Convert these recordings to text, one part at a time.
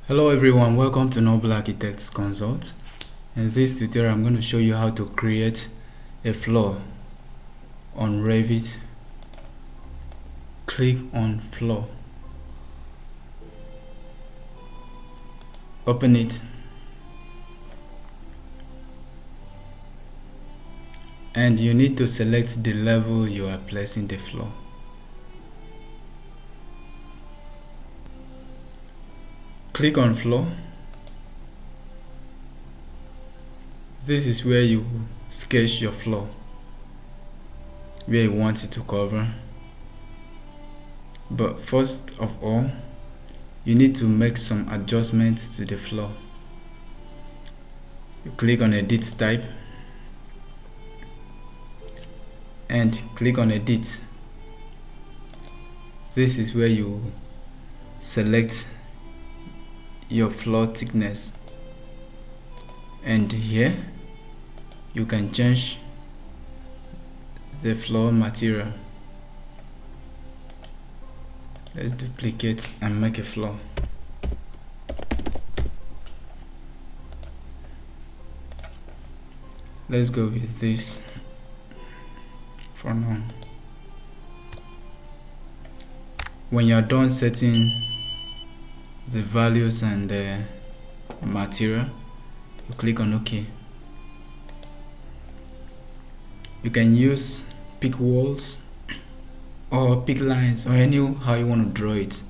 Hello everyone, welcome to Noble Architects Consult. In this tutorial I'm going to show you how to create a floor on Revit. Click on floor, open it, and you need to select the level you are placing the floor. Click on floor. This is where you sketch your floor, where you want it to cover. But first of all, you need to make some adjustments to the floor. You click on edit type and click on edit. This is where you select your floor thickness, and here you can change the floor material. Let's duplicate and make a floor. Let's go with this for now. When you are done setting the values and the material, you click on OK. You can use pick walls or pick lines or how you want to draw it.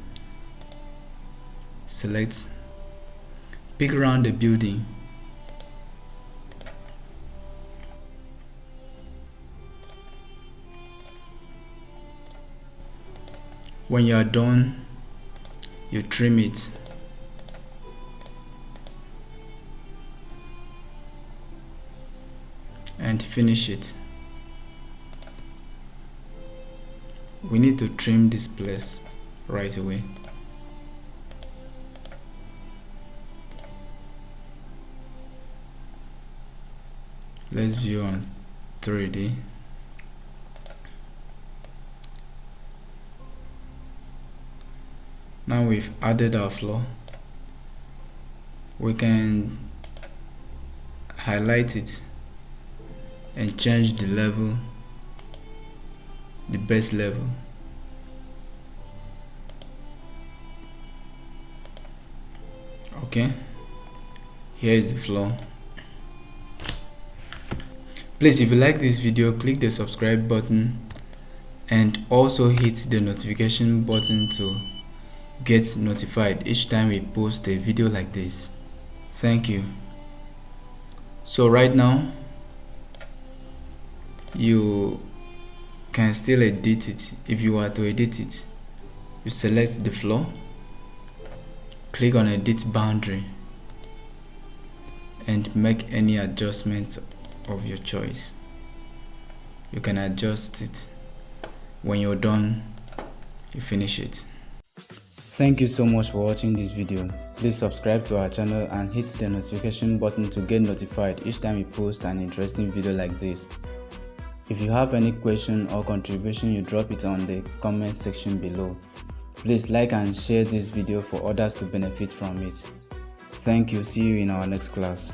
Select, pick around the building. When you are done, you trim it. And finish it. We need to trim this place right away. Let's view on 3D. Now we've added our floor. We can highlight it and change the level, the base level. Okay, here is the floor. Please, if you like this video, click the subscribe button and also hit the notification button to get notified each time we post a video like this. Thank you. So right now you can still edit it. If you are to edit it, you select the floor, click on edit boundary and make any adjustments of your choice. You can adjust it. When you're done, you finish it. Thank you so much for watching this video. Please subscribe to our channel and hit the notification button to get notified each time we post an interesting video like this. If you have any question or contribution, you drop it on the comment section below. Please like and share this video for others to benefit from it. Thank you. See you in our next class.